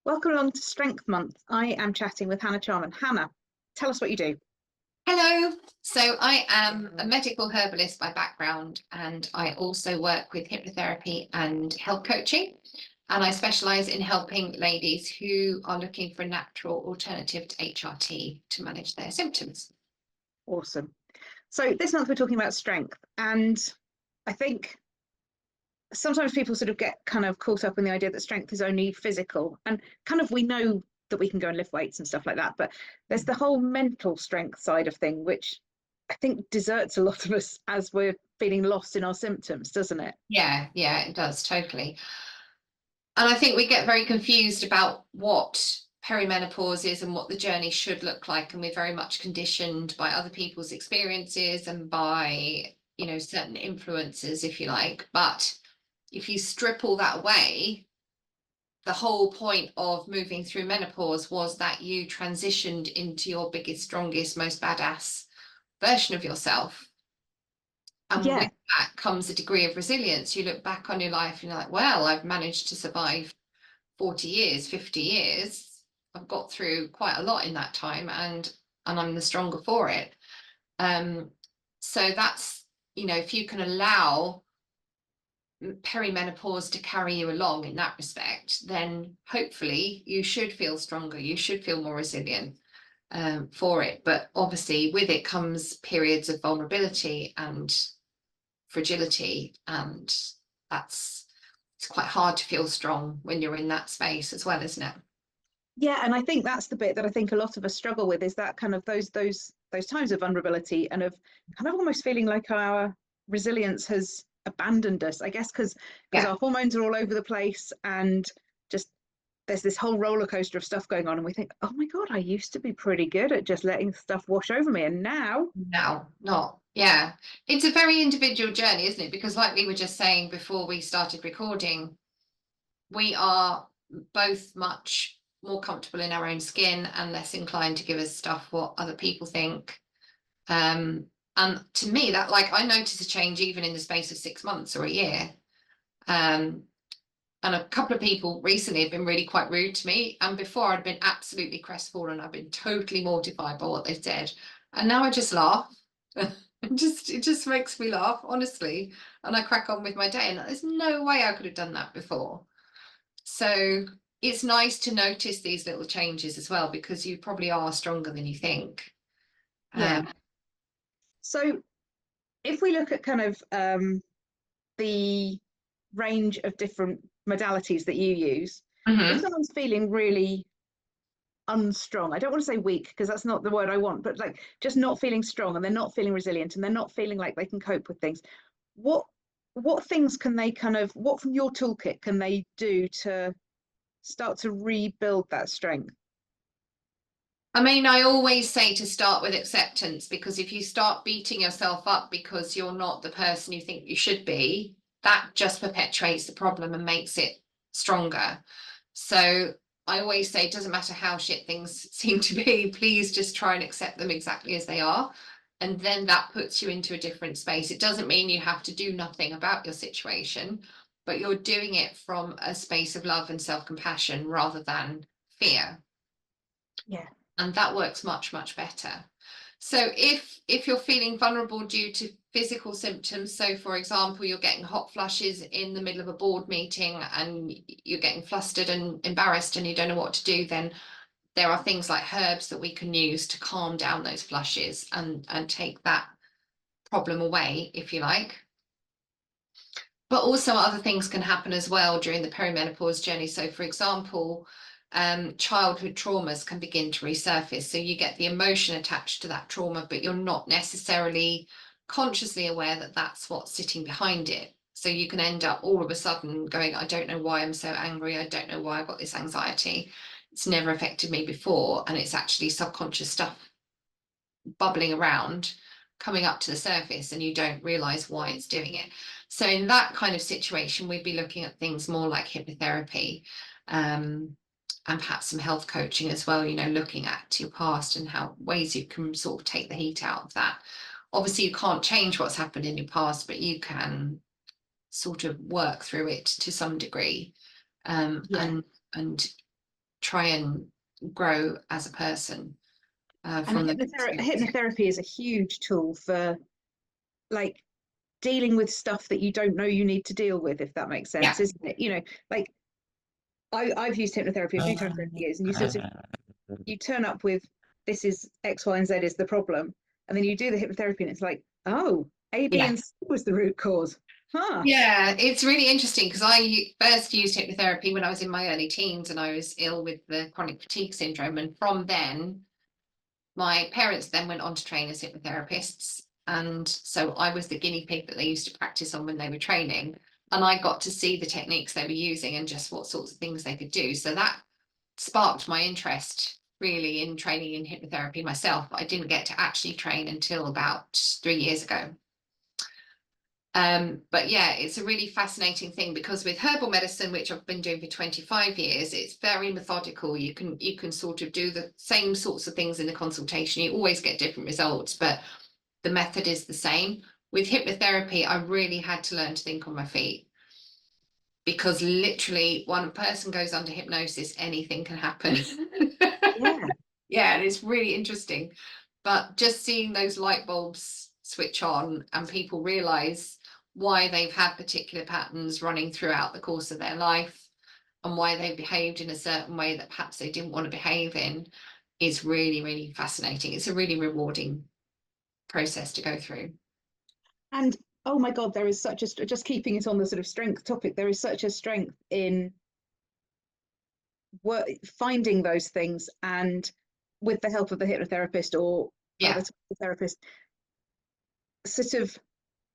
Welcome along to Strength Month. I am chatting with Hannah Charman. Hannah, tell us what you do. Hello. So I am a medical herbalist by background, and I also work with hypnotherapy and health coaching. And I specialize in helping ladies who are looking for a natural alternative to HRT to manage their symptoms. Awesome. So this month we're talking about strength, and I think sometimes people sort of get kind of caught up in the idea that strength is only physical, and kind of we know that we can go and lift weights and stuff like that, but there's the whole mental strength side of thing, which I think deserts a lot of us as we're feeling lost in our symptoms, doesn't it? Yeah, it does, totally. And I think we get very confused about what perimenopause is and what the journey should look like, and we're very much conditioned by other people's experiences and by, certain influences, if you like. But if you strip all that away, the whole point of moving through menopause was that you transitioned into your biggest, strongest, most badass version of yourself. And Yeah. with that comes a degree of resilience. You look back on your life and you're like, well, I've managed to survive 40 years, 50 years. I've got through quite a lot in that time, and I'm the stronger for it. So that's, if you can allow perimenopause to carry you along in that respect, then hopefully you should feel stronger, you should feel more resilient for it. But obviously with it comes periods of vulnerability and fragility, and it's quite hard to feel strong when you're in that space as well, isn't it? Yeah, and I think that's the bit that I think a lot of us struggle with, is that kind of those times of vulnerability and of kind of almost feeling like our resilience has abandoned us, I guess, because our hormones are all over the place, and just there's this whole roller coaster of stuff going on, and we think, oh my God, I used to be pretty good at just letting stuff wash over me, and now not. Yeah, it's a very individual journey, isn't it? Because like we were just saying before we started recording, we are both much more comfortable in our own skin and less inclined to give us stuff what other people think. And to me, that, like, I noticed a change even in the space of 6 months or a year. And a couple of people recently have been really quite rude to me. And before, I'd been absolutely crestfallen. I've been totally mortified by what they said. And now I just laugh. It just makes me laugh, honestly. And I crack on with my day. And there's no way I could have done that before. So it's nice to notice these little changes as well, because you probably are stronger than you think. Yeah. So if we look at kind of the range of different modalities that you use, if someone's feeling really unstrong, I don't want to say weak because that's not the word I want, but like just not feeling strong, and they're not feeling resilient, and they're not feeling like they can cope with things, what things can they what from your toolkit can they do to start to rebuild that strength? I mean, I always say to start with acceptance, because if you start beating yourself up because you're not the person you think you should be, that just perpetuates the problem and makes it stronger. So I always say, it doesn't matter how shit things seem to be, please just try and accept them exactly as they are. And then that puts you into a different space. It doesn't mean you have to do nothing about your situation, but you're doing it from a space of love and self-compassion rather than fear. Yeah. And that works much, much better. So if you're feeling vulnerable due to physical symptoms, so for example, you're getting hot flushes in the middle of a board meeting and you're getting flustered and embarrassed and you don't know what to do, then there are things like herbs that we can use to calm down those flushes and take that problem away, if you like. But also other things can happen as well during the perimenopause journey. So for example, childhood traumas can begin to resurface. So you get the emotion attached to that trauma, but you're not necessarily consciously aware that that's what's sitting behind it. So you can end up all of a sudden going, I don't know why I'm so angry. I don't know why I've got this anxiety. It's never affected me before. And it's actually subconscious stuff bubbling around, coming up to the surface, and you don't realize why it's doing it. So in that kind of situation, we'd be looking at things more like hypnotherapy, and perhaps some health coaching as well, looking at your past and how ways you can sort of take the heat out of that. Obviously, you can't change what's happened in your past, but you can sort of work through it to some degree, and try and grow as a person. And From the hypnotherapy is a huge tool for like dealing with stuff that you don't know you need to deal with, if that makes sense, isn't it? You know, like I've used hypnotherapy a few times over the years, and you sort of you turn up with this is X, Y, and Z is the problem, and then you do the hypnotherapy, and it's like, oh, A, B, and C was the root cause. Huh. Yeah, it's really interesting because I first used hypnotherapy when I was in my early teens and I was ill with the chronic fatigue syndrome. And from then, my parents then went on to train as hypnotherapists. And so I was the guinea pig that they used to practice on when they were training. And I got to see the techniques they were using and just what sorts of things they could do. So that sparked my interest really in training in hypnotherapy myself. But I didn't get to actually train until about 3 years ago. But yeah, it's a really fascinating thing because with herbal medicine, which I've been doing for 25 years, it's very methodical. You can sort of do the same sorts of things in the consultation. You always get different results, but the method is the same. With hypnotherapy, I really had to learn to think on my feet because literally one person goes under hypnosis, anything can happen. Yeah. Yeah, and it's really interesting. But just seeing those light bulbs switch on and people realize why they've had particular patterns running throughout the course of their life and why they behaved in a certain way that perhaps they didn't want to behave in is really, really fascinating. It's a really rewarding process to go through. And oh my God, there is such a, just keeping it on the sort of strength topic, there is such a strength in finding those things and with the help of the hypnotherapist or other therapist, sort of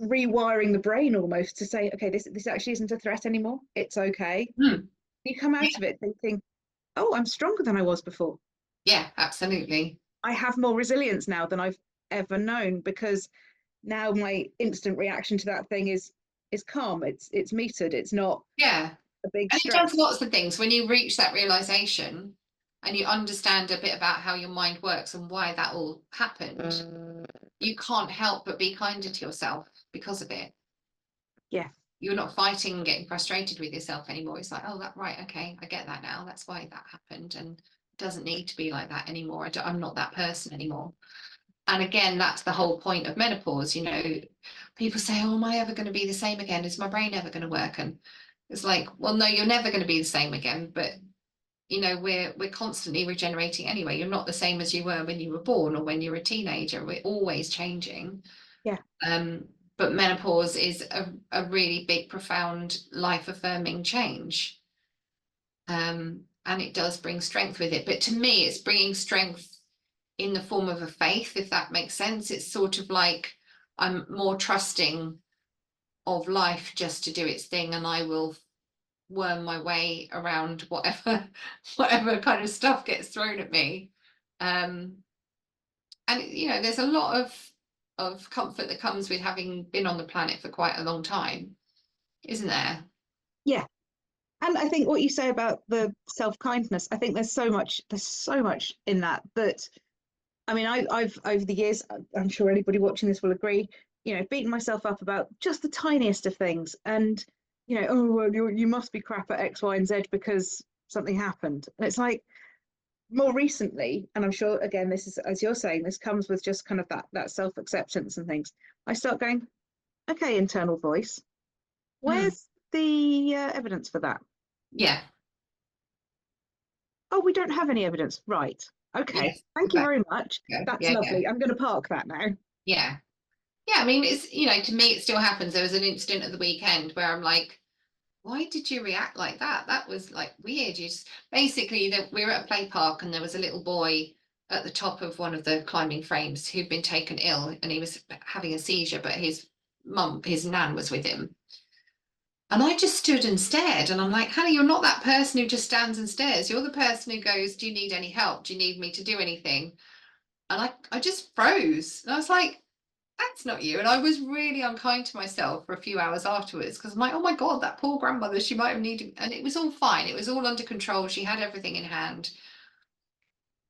rewiring the brain almost to say, okay, this actually isn't a threat anymore. It's okay. You come out of it thinking, oh, I'm stronger than I was before. Yeah, absolutely. I have more resilience now than I've ever known because now my instant reaction to that thing is calm. It's metered. It's not a big stress. And it does lots of things when you reach that realization and you understand a bit about how your mind works and why that all happened. You can't help but be kinder to yourself because of it. Yeah. You're not fighting and getting frustrated with yourself anymore. It's like, oh, that right, okay, I get that now. That's why that happened, and it doesn't need to be like that anymore. I'm not that person anymore. And again, that's the whole point of menopause. You know, people say, oh, am I ever going to be the same again? Is my brain ever going to work? And it's like, well, no, you're never going to be the same again. But you know, we're constantly regenerating anyway. You're not the same as you were when you were born or when you're a teenager. We're always changing. Yeah. But menopause is a really big, profound, life-affirming change. And it does bring strength with it. But to me, it's bringing strength in the form of a faith, if that makes sense. It's sort of like I'm more trusting of life just to do its thing, and I will worm my way around whatever kind of stuff gets thrown at me. And you know, there's a lot of comfort that comes with having been on the planet for quite a long time, isn't there? Yeah. And I think what you say about the self-kindness, I think there's so much in that I mean, I've over the years, I'm sure anybody watching this will agree, you know, beaten myself up about just the tiniest of things and, you know, oh, well, you must be crap at X, Y, and Z because something happened. And it's like, more recently, and I'm sure, again, this is, as you're saying, this comes with just kind of that self-acceptance and things. I start going, okay, internal voice, where's the evidence for that? Yeah. Oh, we don't have any evidence. Right. Okay. Yes, Thank you very much. That's lovely. I'm going to park that now. Yeah. Yeah. I mean, it's, you know, to me, it still happens. There was an incident at the weekend where I'm like, why did you react like that? That was like weird. You just basically we were at a play park and there was a little boy at the top of one of the climbing frames who'd been taken ill and he was having a seizure, but his nan was with him. And I just stood and stared and I'm like, Hannah, you're not that person who just stands and stares. You're the person who goes, do you need any help? Do you need me to do anything? And I just froze. And I was like, that's not you. And I was really unkind to myself for a few hours afterwards because I'm like, oh my God, that poor grandmother, she might have needed, and it was all fine. It was all under control. She had everything in hand.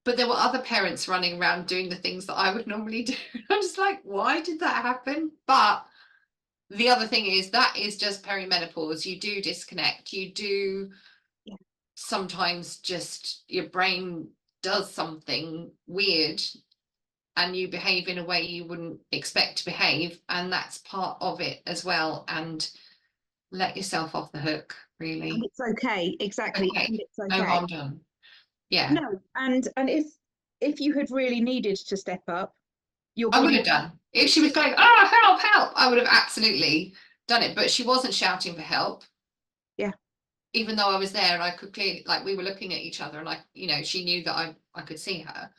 But there were other parents running around doing the things that I would normally do. I'm just like, why did that happen? But the other thing is that is just perimenopause. You do disconnect. You do sometimes just your brain does something weird and you behave in a way you wouldn't expect to behave, and that's part of it as well. And let yourself off the hook, And really. it's okay, exactly, Okay, and it's no okay. harm done. Yeah, No, and if you had really needed to step up, your I would body have done. If she was going, oh, help, help, I would have absolutely done it. But she wasn't shouting for help. Yeah. Even though I was there and I could clearly, like, we were looking at each other, and she knew that I could see her.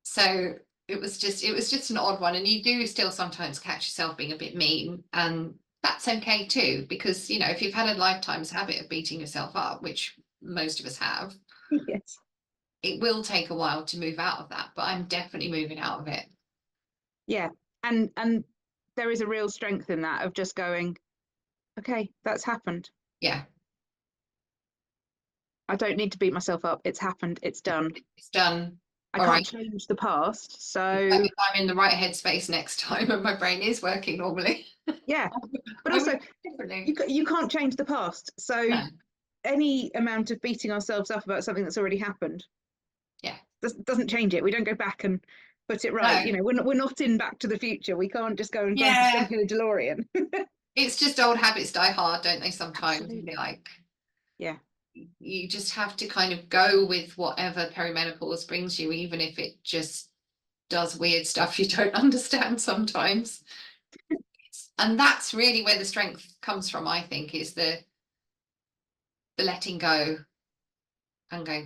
So it was just an odd one. And you do still sometimes catch yourself being a bit mean, and that's okay too, because if you've had a lifetime's habit of beating yourself up, which most of us have, yes. it will take a while to move out of that, but I'm definitely moving out of it. Yeah, and there is a real strength in that, of just going, okay, that's happened. Yeah, I don't need to beat myself up. It's happened. It's done. it's done. I All can't right. change the past. So If I'm in the right headspace next time and my brain is working normally. yeah, but I would also do differently. you can't change the past. So No. any amount of beating ourselves up about something that's already happened, Yeah, doesn't change it. We don't go back and put it right. no. We're not in Back to the Future. We can't just go and Yeah, jump in a DeLorean. it's just old habits die hard, don't they, sometimes? Absolutely. Like, Yeah. you just have to kind of go with whatever perimenopause brings you, even if it just does weird stuff you don't understand sometimes. And that's really where the strength comes from, I think, is the letting go and go,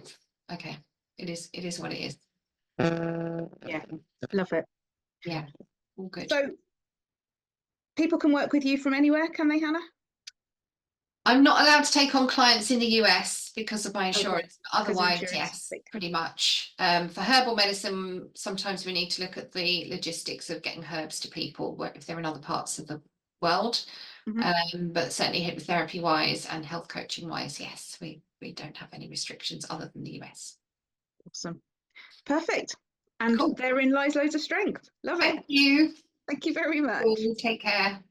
okay, it is what it is. Yeah, love it. Yeah, all good. So people can work with you from anywhere, can they, Hannah? I'm not allowed to take on clients in the US because of my insurance. Okay. Otherwise, Insurance. yes, pretty much. For herbal medicine, sometimes we need to look at the logistics of getting herbs to people if they're in other parts of the world. But certainly hypnotherapy wise and health coaching wise, yes, we don't have any restrictions other than the US. Awesome. Perfect. And Cool. therein lies loads of strength. Love it. Thank you. Thank you very much. Cool. Take care.